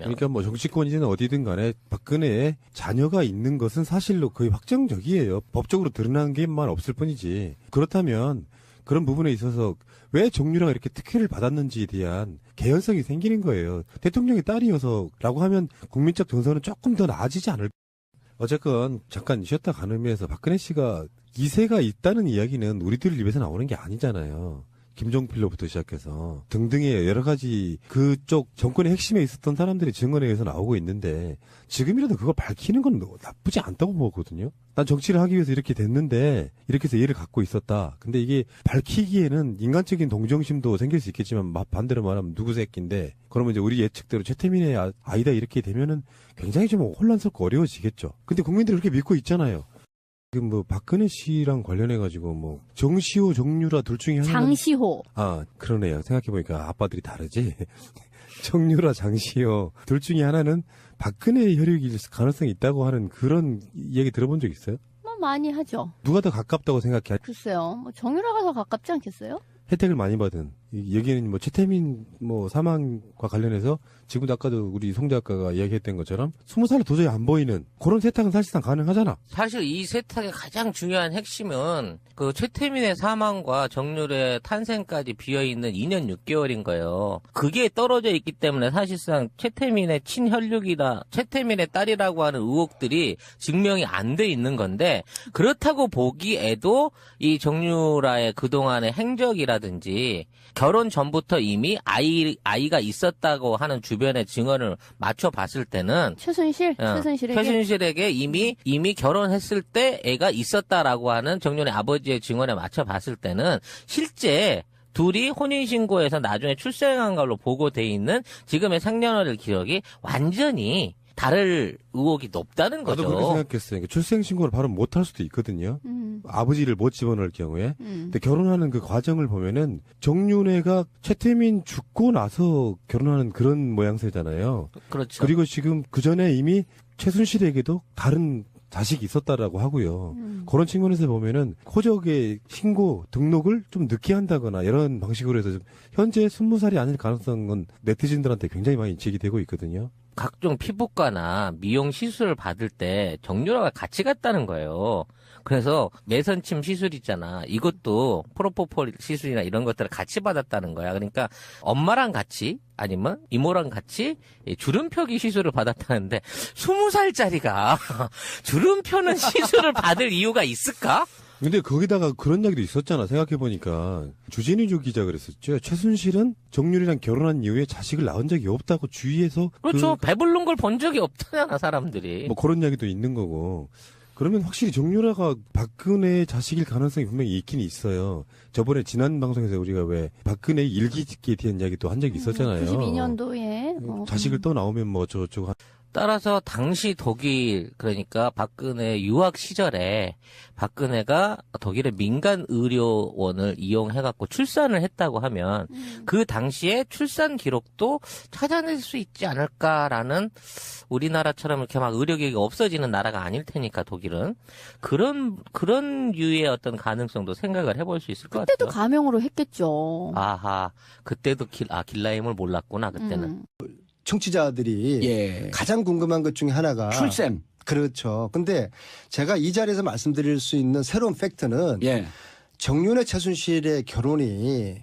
하면. 그러니까 뭐 정치권이든 어디든 간에 박근혜의 자녀가 있는 것은 사실로 거의 확정적이에요. 법적으로 드러난 게만 없을 뿐이지. 그렇다면 그런 부분에 있어서 왜 정유라가 이렇게 특혜를 받았는지에 대한 개연성이 생기는 거예요. 대통령의 딸이어서라고 하면 국민적 정서는 조금 더 나아지지 않을까. 어쨌건 잠깐 쉬었다 가는 의미에서 박근혜 씨가 2세가 있다는 이야기는 우리들 입에서 나오는 게 아니잖아요. 김종필로부터 시작해서 등등의 여러 가지 그쪽 정권의 핵심에 있었던 사람들이 증언에 의해서 나오고 있는데 지금이라도 그걸 밝히는 건 나쁘지 않다고 보거든요. 난 정치를 하기 위해서 이렇게 됐는데 이렇게 해서 이해를 갖고 있었다. 근데 이게 밝히기에는 인간적인 동정심도 생길 수 있겠지만 반대로 말하면 누구 새끼인데 그러면 이제 우리 예측대로 최태민의 아이다 이렇게 되면은 굉장히 좀 혼란스럽고 어려워지겠죠. 근데 국민들이 그렇게 믿고 있잖아요. 지금 뭐 박근혜 씨랑 관련해가지고 뭐 정시호, 정유라 둘 중에 하나 장시호. 아 그러네요. 생각해보니까 아빠들이 다르지. 정유라, 장시호 둘 중에 하나는 박근혜의 혈육일 가능성이 있다고 하는 그런 얘기 들어본 적 있어요? 뭐 많이 하죠. 누가 더 가깝다고 생각해? 글쎄요. 뭐 정유라가 더 가깝지 않겠어요? 혜택을 많이 받은 여기는 뭐 최태민 뭐 사망과 관련해서 지금도 아까도 우리 송 작가가 이야기했던 것처럼 20살에 도저히 안 보이는 그런 세탁은 사실상 가능하잖아. 사실 이 세탁의 가장 중요한 핵심은 그 최태민의 사망과 정유라의 탄생까지 비어있는 2년 6개월인 거예요. 그게 떨어져 있기 때문에 사실상 최태민의 친혈육이나 최태민의 딸이라고 하는 의혹들이 증명이 안 돼 있는 건데 그렇다고 보기에도 이 정유라의 그동안의 행적이라든지 결혼 전부터 이미 아이가 있었다고 하는 주변의 증언을 맞춰봤을 때는 최순실에게 이미 결혼했을 때 애가 있었다라고 하는 정윤의 아버지의 증언에 맞춰봤을 때는 실제 둘이 혼인신고에서 나중에 출생한 걸로 보고돼 있는 지금의 생년월일 기록이 완전히 다를 의혹이 높다는 거죠. 나도 그렇게 생각했어요. 그러니까 출생신고를 바로 못할 수도 있거든요. 아버지를 못 집어넣을 경우에. 근데 결혼하는 그 과정을 보면은 정윤회가 최태민 죽고 나서 결혼하는 그런 모양새잖아요. 그렇죠. 그리고 지금 그 전에 이미 최순실에게도 다른 자식이 있었다라고 하고요. 그런 측면에서 보면은 호적의 신고 등록을 좀 늦게 한다거나 이런 방식으로 해서 좀 현재 20살이 아닐 가능성은 네티즌들한테 굉장히 많이 제기되고 있거든요. 각종 피부과나 미용 시술을 받을 때 정유라가 같이 갔다는 거예요. 그래서 매선침 시술 있잖아. 이것도 프로포폴 시술이나 이런 것들을 같이 받았다는 거야. 그러니까 엄마랑 같이 아니면 이모랑 같이 주름 펴기 시술을 받았다는데 20살짜리가 주름 펴는 시술을 받을 이유가 있을까? 근데 거기다가 그런 이야기도 있었잖아. 생각해보니까 주진우주 기자 그랬었죠. 최순실은 정유리랑 결혼한 이후에 자식을 낳은 적이 없다고 주위에서 그렇죠. 배부른 걸 본 적이 없잖아 사람들이. 뭐 그런 이야기도 있는 거고. 그러면 확실히 정유라가 박근혜의 자식일 가능성이 분명히 있긴 있어요. 저번에 지난 방송에서 우리가 왜 박근혜 일기에 대한 이야기도 한 적이 있었잖아요. 92년도에 자식을 또 나오면 뭐 저쪽 따라서 당시 독일 그러니까 박근혜 유학 시절에 박근혜가 독일의 민간 의료원을 이용해갖고 출산을 했다고 하면 그 당시에 출산 기록도 찾아낼 수 있지 않을까라는 우리나라처럼 이렇게 막 의료계가 없어지는 나라가 아닐 테니까 독일은 그런 유의 어떤 가능성도 생각을 해볼 수 있을 것 같아요. 그때도 가명으로 했겠죠. 아하 그때도 길라임을 몰랐구나 그때는. 청취자들이 가장 궁금한 것 중에 하나가 출생. 그렇죠. 근데 제가 이 자리에서 말씀드릴 수 있는 새로운 팩트는 정윤회 최순실의 결혼이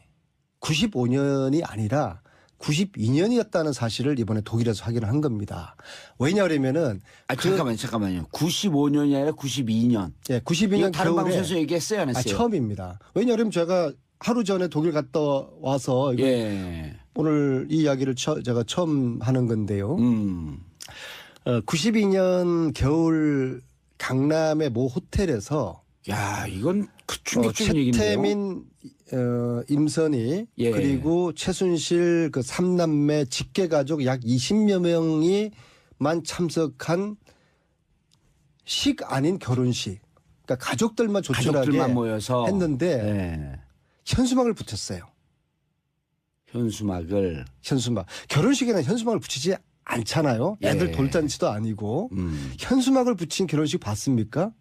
95년이 아니라 92년이었다는 사실을 이번에 독일에서 확인을 한 겁니다. 왜냐하면은 잠깐만요. 95년이 아니라 92년. 예, 92년 다른 겨울에 방송에서 얘기했어요, 안 했어요? 처음입니다. 왜냐하면 제가 하루 전에 독일 갔다 와서 오늘 이 이야기를 제가 처음 하는 건데요. 92년 겨울 강남의 모 호텔에서 야, 이건 충격적인 얘기인데요. 최태민, 임선희 그리고 최순실 그 3남매 직계 가족 약 20여 명이만 참석한 식 아닌 결혼식. 그러니까 가족들만 조촐하게 모여서 했는데 현수막을 붙였어요. 현수막. 결혼식에는 현수막을 붙이지 않잖아요. 애들 돌잔치도 아니고. 현수막을 붙인 결혼식 봤습니까?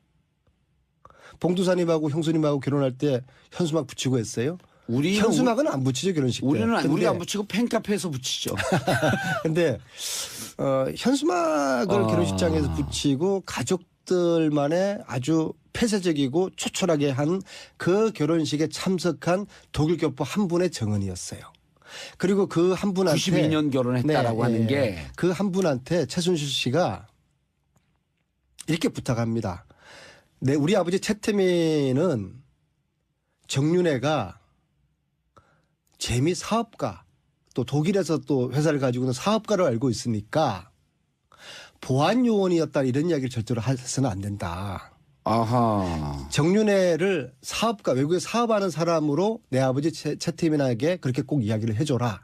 봉두사님하고 형수님하고 결혼할 때 현수막 붙이고 했어요? 현수막은 안 붙이죠, 결혼식 때. 우리가 안 붙이고 팬카페에서 붙이죠. 근데 현수막을 결혼식장에서 붙이고 가족들만의 아주 폐쇄적이고 초촐하게 한 그 결혼식에 참석한 독일 교포 한 분의 정언이었어요. 그리고 그 한 분한테 92년 결혼했다라고 하는 게 그 한 분한테 최순실 씨가 이렇게 부탁합니다. 우리 아버지 최태민은 정윤회가 재미 사업가 또 독일에서 또 회사를 가지고 있는 사업가로 알고 있으니까 보안 요원이었다 이런 이야기를 절대로 해서는 안 된다. 아하. 정윤회를 사업가 외국에 사업하는 사람으로 내 아버지 최태민에게 그렇게 꼭 이야기를 해줘라.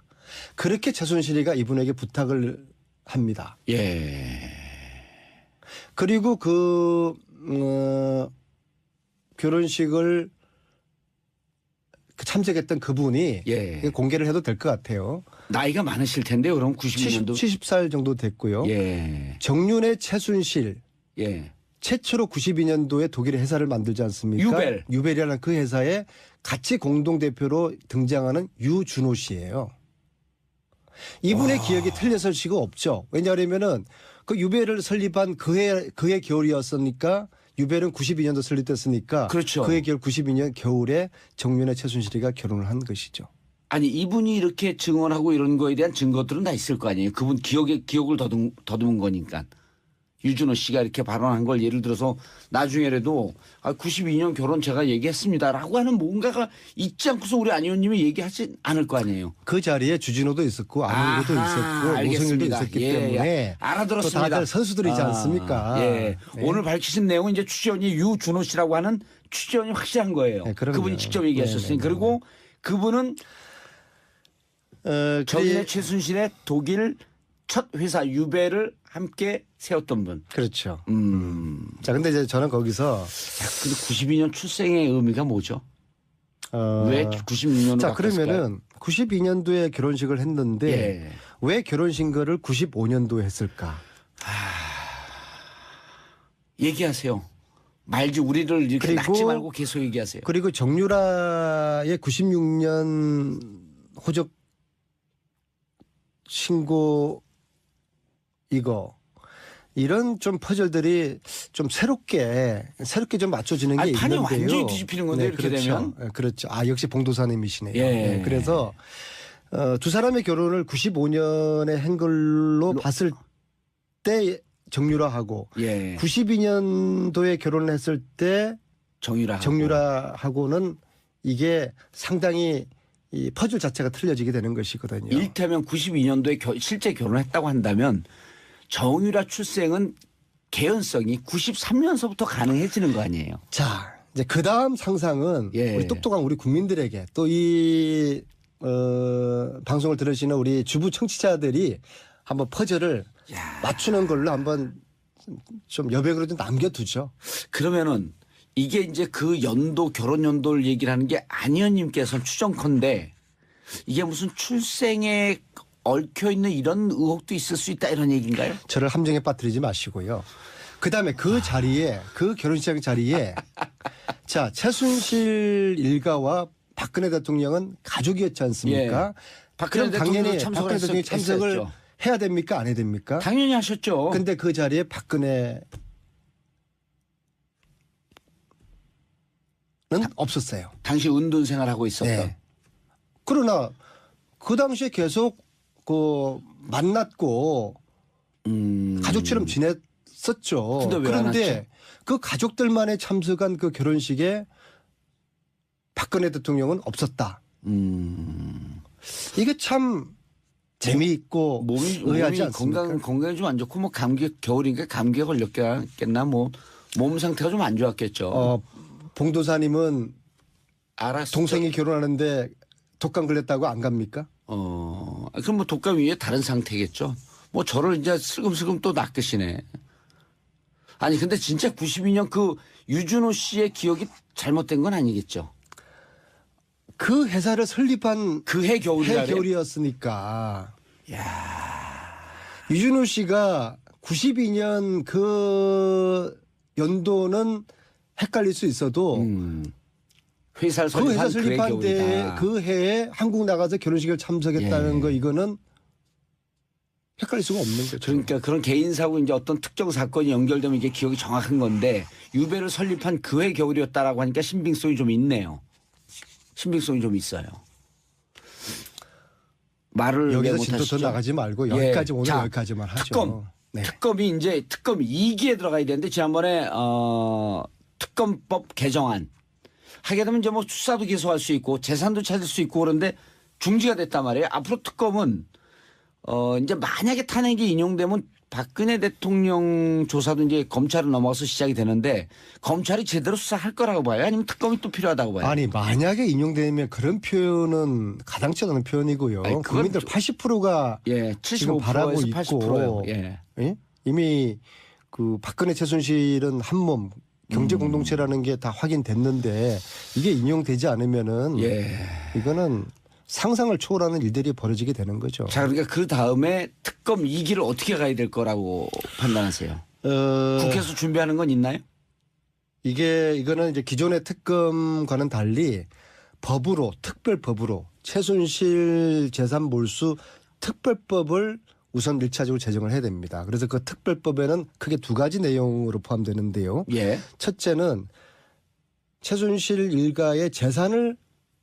그렇게 최순실이가 이분에게 부탁을 합니다. 예. 그리고 결혼식을 참석했던 그분이 공개를 해도 될 것 같아요. 나이가 많으실 텐데요. 그럼 92년도 70살 정도 됐고요. 예. 정윤회 최순실 최초로 92년도에 독일의 회사를 만들지 않습니까? 유벨이라는 그 회사에 같이 공동대표로 등장하는 유준호 씨예요. 이분의 기억이 틀렸을 수가 없죠. 왜냐하면은 그 유벨을 설립한 그해 겨울이었으니까 유벨은 92년도 설립됐으니까 그렇죠. 그해 겨울 92년 겨울에 정윤회 최순실이가 결혼을 한 것이죠. 아니 이분이 이렇게 증언하고 이런 거에 대한 증거들은 다 있을 거 아니에요. 그분 기억을 더듬은 거니까. 유준호 씨가 이렇게 발언한 걸 예를 들어서 나중에라도 92년 결혼 제가 얘기했습니다라고 하는 뭔가가 있지 않고서 우리 안 의원님이 얘기하지 않을 거 아니에요. 그 자리에 주진호도 있었고 안우도 있었고 노성일도 있었기 때문에 알아들었습니다. 또 다들 선수들이지 않습니까? 예. 오늘 밝히신 내용은 이제 취재원이 유준호 씨라고 하는 취재원이 확실한 거예요. 네, 그분이 직접 얘기하셨으니 그리고 그분은 정윤회 최순실의 독일 첫 회사 유벨을 함께 세웠던 분. 그렇죠. 자, 근데 이제 저는 거기서 근데 92년 출생의 의미가 뭐죠? 왜 96년으로 자, 그러면은 92년도에 결혼식을 했는데 왜 결혼식을 95년도에 했을까? 얘기하세요. 말지 우리를 이렇게 낳지 말고 계속 얘기하세요. 그리고 정유라의 96년 호적 신고 이런 좀 퍼즐들이 좀 새롭게 좀 맞춰지는 게 판이 있는데요. 완전히 뒤집히는 건데 이렇게 그렇죠. 되면. 그렇죠. 역시 봉도사님이시네요. 그래서 두 사람의 결혼을 95년에 한 걸로 봤을 때 정유라하고 92년도에 결혼을 했을 때 정유라하고는 이게 상당히 이 퍼즐 자체가 틀려지게 되는 것이거든요. 이를테면 92년도에 실제 결혼했다고 한다면 정유라 출생은 개연성이 93년서부터 가능해지는 거 아니에요? 자, 이제 그 다음 상상은 우리 똑똑한 우리 국민들에게 또 이 방송을 들으시는 우리 주부 청취자들이 한번 퍼즐을 맞추는 걸로 한번 좀 여백으로 좀 남겨두죠. 그러면은 이게 이제 그 결혼 연도를 얘기를 하는 게 안 의원님께서는 추정컨대 이게 무슨 출생에 얽혀있는 이런 의혹도 있을 수 있다 이런 얘기인가요? 저를 함정에 빠뜨리지 마시고요. 그다음에 그 자리에 그 결혼식 자리에 자 최순실 일가와 박근혜 대통령은 가족이었지 않습니까? 박근혜 대통령이 박근혜 대통령이 참석을 해야 됩니까? 안 해야 됩니까? 당연히 하셨죠. 근데 그 자리에 박근혜는 없었어요. 당시 은둔 생활하고 있었던. 그러나 그 당시에 계속 만났고 가족처럼 지냈었죠. 그런데 그 가족들만의 참석한 그 결혼식에 박근혜 대통령은 없었다. 이게 참 재미있고 의아하지 않습니까? 건강이 좀 안 좋고 뭐 겨울이니까 감기에 걸렸겠나 뭐 몸 상태가 좀 안 좋았겠죠. 봉도사님은 알았어. 동생이 결혼하는데 독감 걸렸다고 안 갑니까? 그럼 뭐 독감 위에 다른 상태겠죠. 뭐 저를 이제 슬금슬금 또 낚으시네. 아니 근데 진짜 92년 그 유준호 씨의 기억이 잘못된 건 아니겠죠. 그 회사를 설립한 그 해 겨울이었으니까. 유준호 씨가 92년 그 연도는 헷갈릴 수 있어도 회사를 그 회사 설립한 그의 설립한 때 겨울이다. 그 해에 한국 나가서 결혼식을 참석했다는 예. 거 이거는 헷갈릴 수가 없는 거죠. 그러니까 그런 개인사고 이제 어떤 특정 사건이 연결되면 이게 기억이 정확한 건데 유배를 설립한 그해 겨울이었다라고 하니까 신빙성이 좀 있네요. 신빙성이 좀 있어요. 말을 왜 여기서 진도 더 못하시죠? 나가지 말고 예. 여기까지 오늘 자, 여기까지만 하죠. 특검. 네. 특검이 이제 특검 2기에 들어가야 되는데 지난번에 특검법 개정안 하게 되면 이제 뭐 수사도 계속할 수 있고 재산도 찾을 수 있고 그런데 중지가 됐단 말이에요. 앞으로 특검은 이제 만약에 탄핵이 인용되면 박근혜 대통령 조사도 이제 검찰로 넘어가서 시작이 되는데 검찰이 제대로 수사할 거라고 봐요? 아니면 특검이 또 필요하다고 봐요? 아니 만약에 인용되면 그런 표현은 가당치 않은 표현이고요. 아니, 그건 국민들 좀- 80%가 예, 지금 바라고 75%에서 있고 80%예요. 예. 예? 이미 그 박근혜 최순실은 한 몸 경제 공동체라는 게 다 확인됐는데 이게 인용되지 않으면은 예. 이거는 상상을 초월하는 일들이 벌어지게 되는 거죠. 자, 그러니까 그 다음에 특검 2기를 어떻게 가야 될 거라고 판단하세요? 국회에서 준비하는 건 있나요? 이거는 이제 기존의 특검과는 달리 법으로 특별법으로 최순실 재산 몰수 특별법을 우선 1차적으로 제정을 해야 됩니다. 그래서 그 특별법에는 크게 두 가지 내용으로 포함되는데요. 예. 첫째는 최순실 일가의 재산을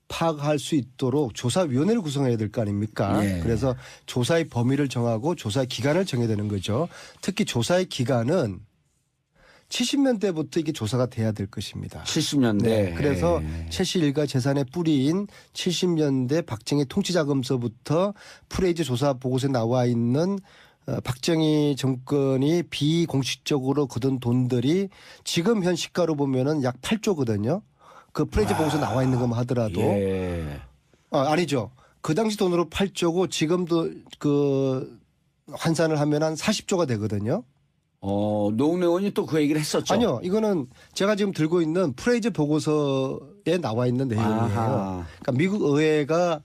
파악할 수 있도록 조사위원회를 구성해야 될 거 아닙니까? 예. 그래서 조사의 범위를 정하고 조사의 기간을 정해야 되는 거죠. 특히 조사의 기간은 70년대부터 이게 조사가 돼야 될 것입니다. 70년대. 네. 그래서 예. 최 씨 일가 재산의 뿌리인 70년대 박정희 통치자금서부터 프레이즈 조사 보고서에 나와 있는 박정희 정권이 비공식적으로 거둔 돈들이 지금 현 시가로 보면은 약 8조거든요. 그 프레이즈 보고서 나와 있는 것만 하더라도 예. 아니죠. 그 당시 돈으로 8조고 지금도 그 환산을 하면 한 40조가 되거든요. 노웅래 의원이 또 그 얘기를 했었죠. 아니요. 이거는 제가 지금 들고 있는 프레이즈 보고서에 나와 있는 내용이에요. 아하. 그러니까 미국 의회가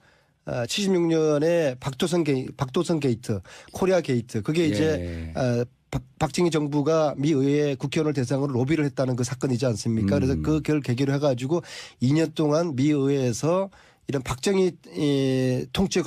76년에 박도선 게이트, 코리아 게이트 그게 이제 박정희 정부가 미 의회 국회의원을 대상으로 로비를 했다는 그 사건이지 않습니까? 그래서 그걸 계기로 해가지고 2년 동안 미 의회에서 이런 박정희 통치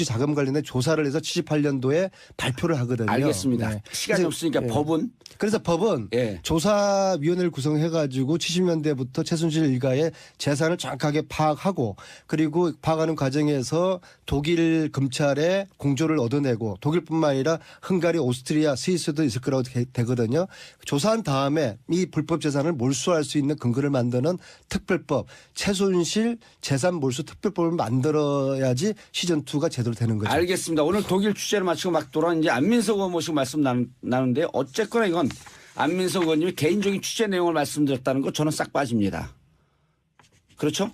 자금 관련된 조사를 해서 78년도에 발표를 하거든요. 알겠습니다. 네. 시간이 그래서, 없으니까 예. 법은 그래서 법은 예. 조사위원회를 구성해가지고 70년대부터 최순실 일가의 재산을 정확하게 파악하고 그리고 파악하는 과정에서 독일 검찰의 공조를 얻어내고 독일뿐만 아니라 헝가리, 오스트리아, 스위스도 있을 거라고 되거든요. 조사한 다음에 이 불법 재산을 몰수할 수 있는 근거를 만드는 특별법, 최순실 재산 몰수 특별법을 만들어야지 시즌2가 제대로 되는 거죠. 알겠습니다. 오늘 독일 취재를 마치고 막 돌아온 이제 안민석 의원 모시고 말씀 나누는데 어쨌거나 이건 안민석 의원님이 개인적인 취재 내용을 말씀드렸다는 거 저는 싹 빠집니다. 그렇죠?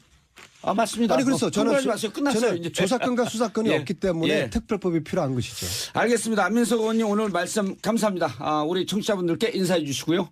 맞습니다. 아니 그래서 통과하지 마세요. 끝났어요. 저는 이제. 조사권과 수사권이 예. 없기 때문에 예. 특별법이 필요한 것이죠. 알겠습니다. 안민석 의원님 오늘 말씀 감사합니다. 우리 청취자분들께 인사해 주시고요.